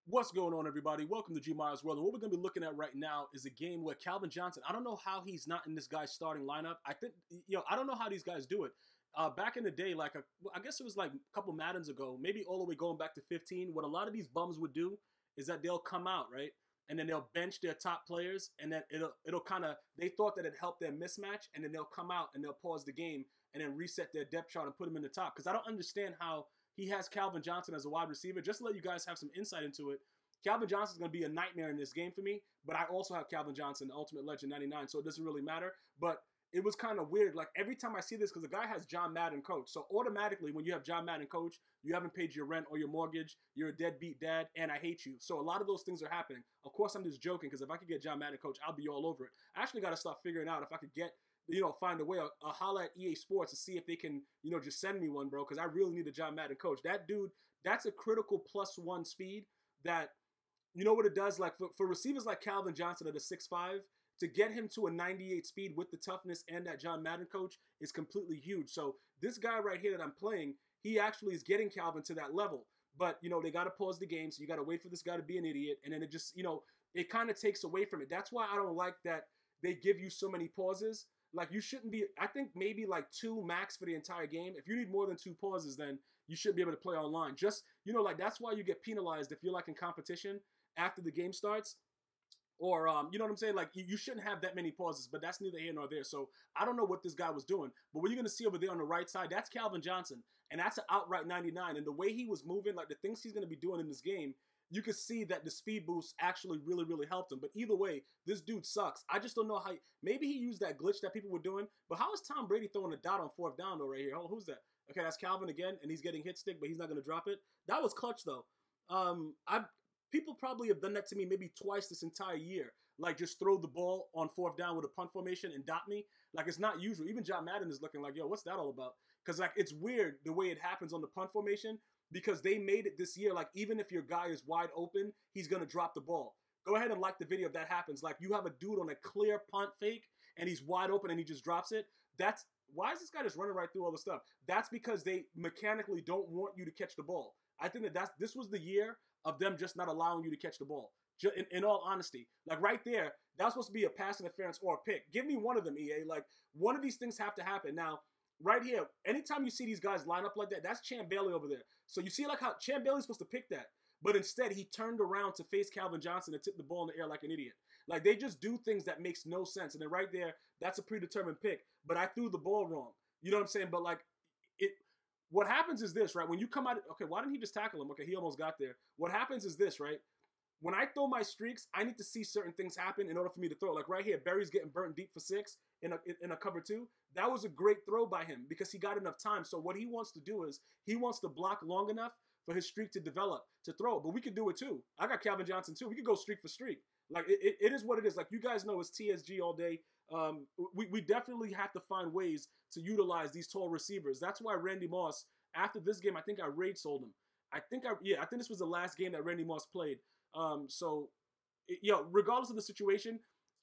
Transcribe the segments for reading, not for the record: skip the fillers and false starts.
What's going on, everybody? Welcome to GmiasWorld. And what we're going to be looking at right now is a game where Calvin Johnson, I don't know how he's not in this guy's starting lineup. I think, I don't know how these guys do it. Back in the day, I guess it was like a couple Maddens ago, maybe all the way going back to 15, what a lot of these bums would do is that they'll come out, right? And then they'll bench their top players, and then it'll kind of, they thought that it helped their mismatch, and then they'll come out and they'll pause the game and then reset their depth chart and put them in the top. Because I don't understand how he has Calvin Johnson as a wide receiver. Just to let you guys have some insight into it, Calvin Johnson is going to be a nightmare in this game for me, but I also have Calvin Johnson, the Ultimate Legend 99, so it doesn't really matter. But it was kind of weird. Like, every time I see this, because the guy has John Madden coach, so automatically when you have John Madden coach, you haven't paid your rent or your mortgage, you're a deadbeat dad, and I hate you. So a lot of those things are happening. Of course, I'm just joking, because if I could get John Madden coach, I'll be all over it. I actually got to start figuring out if I could get, find a way, I'll holler at EA Sports to see if they can, just send me one, bro, because I really need a John Madden coach. That dude, that's a critical +1 speed that, you know what it does? Like, for receivers like Calvin Johnson at a 6'5", to get him to a 98 speed with the toughness and that John Madden coach is completely huge. So this guy right here that I'm playing, he actually is getting Calvin to that level. But, they got to pause the game, so you got to wait for this guy to be an idiot, and then it just, it kind of takes away from it. That's why I don't like that they give you so many pauses. Like, you shouldn't be, I think maybe like 2 max for the entire game. If you need more than 2 pauses, then you shouldn't be able to play online. Just, like, that's why you get penalized if you're like in competition after the game starts. Or, you know what I'm saying? Like, you shouldn't have that many pauses, but that's neither here nor there. So I don't know what this guy was doing. But what you're going to see over there on the right side, that's Calvin Johnson. And that's an outright 99. And the way he was moving, like the things he's going to be doing in this game, you could see that the speed boost actually really, really helped him. But either way, this dude sucks. I just don't know how. Maybe he used that glitch that people were doing. But how is Tom Brady throwing a dot on 4th down, though, right here? Oh, who's that? Okay, that's Calvin again, and he's getting hit stick, but he's not going to drop it. That was clutch, though. People probably have done that to me maybe twice this entire year. Like, just throw the ball on 4th down with a punt formation and dot me. Like, it's not usual. Even John Madden is looking like, yo, what's that all about? Because, like, it's weird the way it happens on the punt formation, because they made it this year, like, even if your guy is wide open, he's going to drop the ball. Go ahead and like the video if that happens. Like, you have a dude on a clear punt fake, and he's wide open, and he just drops it. Why is this guy just running right through all the stuff? That's because they mechanically don't want you to catch the ball. I think this was the year of them just not allowing you to catch the ball. In all honesty, like right there, that's supposed to be a pass interference or a pick. Give me one of them, EA. Like, one of these things have to happen. Now, right here, anytime you see these guys line up like that, that's Champ Bailey over there. So you see like how Champ Bailey's supposed to pick that, but instead he turned around to face Calvin Johnson and tipped the ball in the air like an idiot. Like, they just do things that makes no sense. And then right there, that's a predetermined pick, but I threw the ball wrong. You know what I'm saying? But like, what happens is this, right? When you come out, okay, why didn't he just tackle him? Okay, he almost got there. What happens is this, right? When I throw my streaks, I need to see certain things happen in order for me to throw. Like right here, Barry's getting burnt deep for 6 in a cover 2. That was a great throw by him because he got enough time. So what he wants to do is he wants to block long enough for his streak to develop, to throw it. But we could do it too. I got Calvin Johnson too. We could go streak for streak. Like, it is what it is. Like, you guys know, it's TSG all day. We definitely have to find ways to utilize these tall receivers. That's why Randy Moss, after this game, I think I raid sold him. I think this was the last game that Randy Moss played. Regardless of the situation,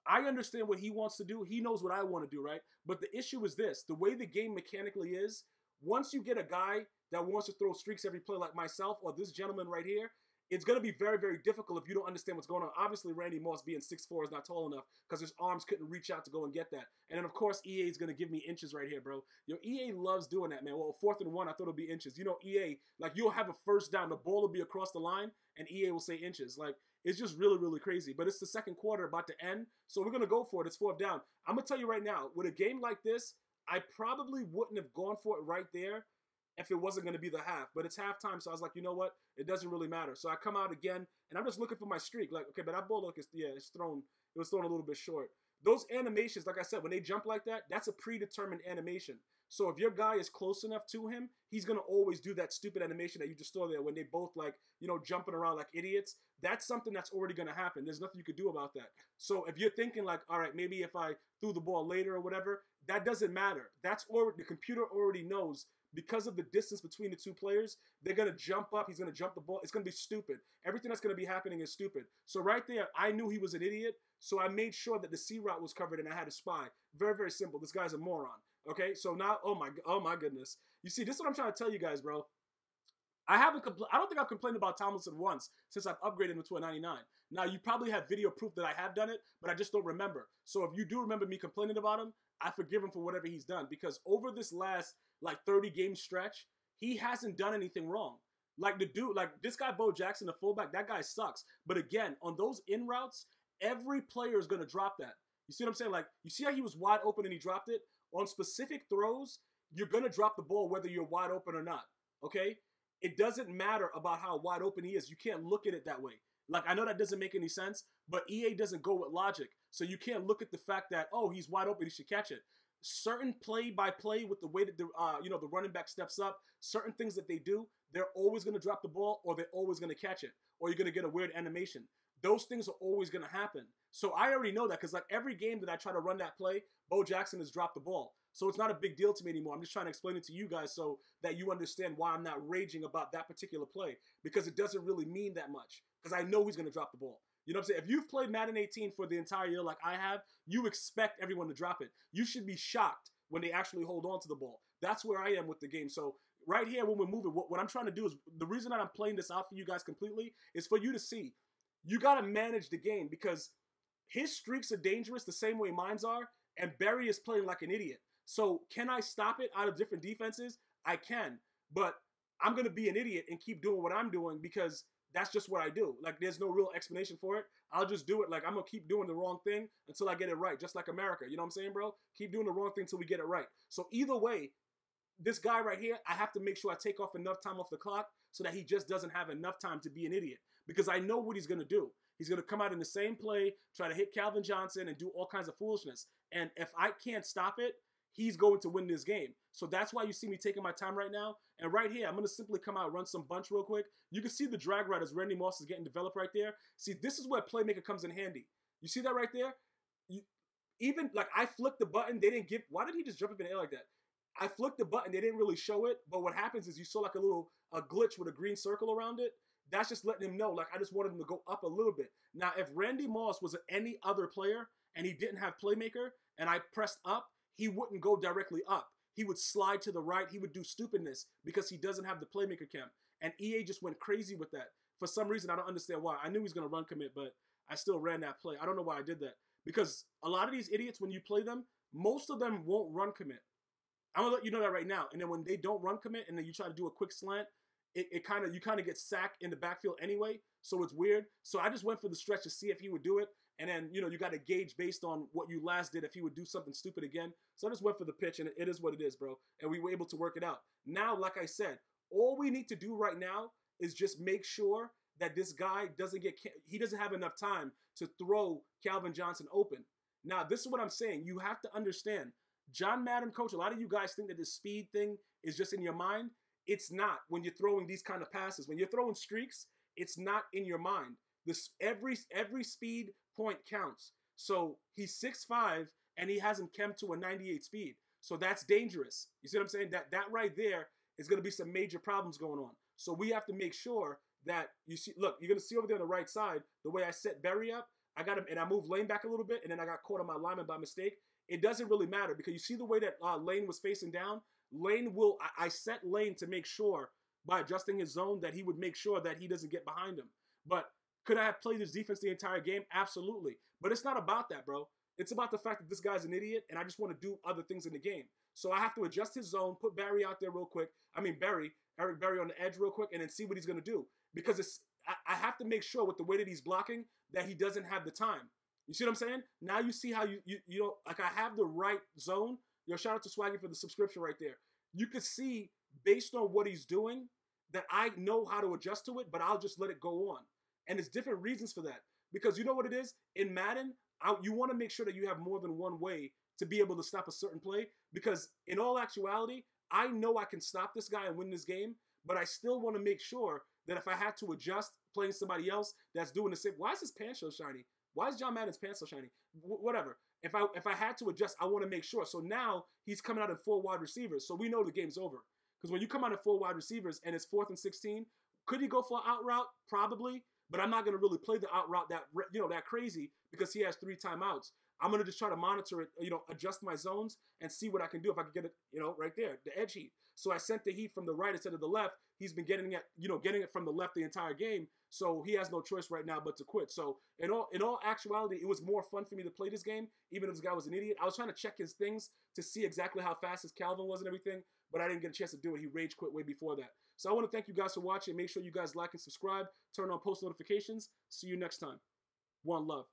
I understand what he wants to do. He knows what I want to do, right? But the issue is this. The way the game mechanically is, once you get a guy that wants to throw streaks every play like myself or this gentleman right here, it's going to be very, very difficult if you don't understand what's going on. Obviously, Randy Moss being 6'4" is not tall enough because his arms couldn't reach out to go and get that. And then, of course, EA is going to give me inches right here, bro. EA loves doing that, man. Well, 4th and 1, I thought it would be inches. EA, like, you'll have a first down. The ball will be across the line, and EA will say inches. Like, it's just really, really crazy. But it's the second quarter about to end, so we're going to go for it. It's 4th down. I'm going to tell you right now, with a game like this, I probably wouldn't have gone for it right there if it wasn't going to be the half. But it's halftime, so I was like, you know what? It doesn't really matter. So I come out again, and I'm just looking for my streak. Like, okay, but that ball, look, it was thrown a little bit short. Those animations, like I said, when they jump like that, that's a predetermined animation. So if your guy is close enough to him, he's going to always do that stupid animation that you just saw there when they both, like, jumping around like idiots. That's something that's already going to happen. There's nothing you could do about that. So if you're thinking like, all right, maybe if I threw the ball later or whatever, that doesn't matter. That's already, the computer already knows. Because of the distance between the two players, they're going to jump up. He's going to jump the ball. It's going to be stupid. Everything that's going to be happening is stupid. So right there, I knew he was an idiot. So I made sure that the C route was covered and I had a spy. Very, very simple. This guy's a moron. Okay, so now, oh my goodness. You see, this is what I'm trying to tell you guys, bro. I don't think I've complained about Tomlinson once since I've upgraded him to a 99. Now, you probably have video proof that I have done it, but I just don't remember. So if you do remember me complaining about him, I forgive him for whatever he's done, because over this last like 30 game stretch, he hasn't done anything wrong. Like the dude, like this guy Bo Jackson, the fullback, that guy sucks. But again, on those in routes, every player is gonna drop that. You see what I'm saying? Like, you see how he was wide open and he dropped it? On specific throws, you're gonna drop the ball whether you're wide open or not. Okay? It doesn't matter about how wide open he is. You can't look at it that way. Like, I know that doesn't make any sense, but EA doesn't go with logic. So you can't look at the fact that, oh, he's wide open, he should catch it. Certain play-by-play with the way that the running back steps up, certain things that they do, they're always going to drop the ball, or they're always going to catch it, or you're going to get a weird animation. Those things are always going to happen. So I already know that, because like every game that I try to run that play, Bo Jackson has dropped the ball. So it's not a big deal to me anymore. I'm just trying to explain it to you guys so that you understand why I'm not raging about that particular play, because it doesn't really mean that much, because I know he's going to drop the ball. You know what I'm saying? If you've played Madden 18 for the entire year like I have, you expect everyone to drop it. You should be shocked when they actually hold on to the ball. That's where I am with the game. So right here, when we're moving, what I'm trying to do is, the reason that I'm playing this out for you guys completely is for you to see. You got to manage the game, because his streaks are dangerous the same way mine are, and Barry is playing like an idiot. So can I stop it out of different defenses? I can, but I'm going to be an idiot and keep doing what I'm doing, because that's just what I do. Like, there's no real explanation for it. I'll just do it. Like, I'm going to keep doing the wrong thing until I get it right, just like America. You know what I'm saying, bro? Keep doing the wrong thing until we get it right. So either way, this guy right here, I have to make sure I take off enough time off the clock so that he just doesn't have enough time to be an idiot, because I know what he's going to do. He's going to come out in the same play, try to hit Calvin Johnson and do all kinds of foolishness. And if I can't stop it, he's going to win this game. So that's why you see me taking my time right now. And right here, I'm going to simply come out and run some bunch real quick. You can see the drag route as Randy Moss is getting developed right there. See, this is where Playmaker comes in handy. You see that right there? Even, like, I flicked the button. They didn't give... Why did he just jump up in the air like that? I flicked the button. They didn't really show it. But what happens is you saw, like, a glitch with a green circle around it. That's just letting him know, like, I just wanted him to go up a little bit. Now, if Randy Moss was any other player and he didn't have Playmaker and I pressed up, he wouldn't go directly up. He would slide to the right. He would do stupidness because he doesn't have the Playmaker cam. And EA just went crazy with that. For some reason, I don't understand why. I knew he was going to run commit, but I still ran that play. I don't know why I did that. Because a lot of these idiots, when you play them, most of them won't run commit. I'm going to let you know that right now. And then when they don't run commit and then you try to do a quick slant, you kind of get sacked in the backfield anyway. So it's weird. So I just went for the stretch to see if he would do it. And then, you got to gauge based on what you last did if he would do something stupid again. So I just went for the pitch, and it is what it is, bro. And we were able to work it out. Now, like I said, all we need to do right now is just make sure that this guy he doesn't have enough time to throw Calvin Johnson open. Now, this is what I'm saying. You have to understand, John Madden, coach, a lot of you guys think that this speed thing is just in your mind. It's not when you're throwing these kind of passes. When you're throwing streaks, it's not in your mind. Every speed point counts. So he's 6'5", and he hasn't come to a 98 speed. So that's dangerous. You see what I'm saying? That right there is going to be some major problems going on. So we have to make sure that look, you're going to see over there on the right side, the way I set Barry up, I got him, and I moved Lane back a little bit, and then I got caught on my lineman by mistake. It doesn't really matter, because you see the way that Lane was facing down? I set Lane to make sure, by adjusting his zone, that he would make sure that he doesn't get behind him. But could I have played this defense the entire game? Absolutely. But it's not about that, bro. It's about the fact that this guy's an idiot, and I just want to do other things in the game. So I have to adjust his zone, put Barry out there real quick. Eric Berry on the edge real quick, and then see what he's going to do. Because I have to make sure with the way that he's blocking that he doesn't have the time. You see what I'm saying? Now you see how like I have the right zone. Shout out to Swaggy for the subscription right there. You can see, based on what he's doing, that I know how to adjust to it, but I'll just let it go on. And there's different reasons for that. Because you know what it is? In Madden, you want to make sure that you have more than one way to be able to stop a certain play. Because in all actuality, I know I can stop this guy and win this game, but I still want to make sure that if I had to adjust playing somebody else that's doing the same... Why is his pants so shiny? Why is John Madden's pants so shiny? Whatever. If I had to adjust, I want to make sure. So now he's coming out in 4 wide receivers. So we know the game's over. Because when you come out in 4 wide receivers and it's 4th and 16, could he go for an out route? Probably. But I'm not going to really play the out route that crazy, because he has 3 timeouts. I'm going to just try to monitor it, adjust my zones and see what I can do if I can get it, right there, the edge heat. So I sent the heat from the right instead of the left. he's been getting it from the left the entire game. So he has no choice right now but to quit. So in all actuality, it was more fun for me to play this game, even if this guy was an idiot. I was trying to check his things to see exactly how fast his Calvin was and everything, but I didn't get a chance to do it. He rage quit way before that. So I want to thank you guys for watching. Make sure you guys like and subscribe. Turn on post notifications. See you next time. One love.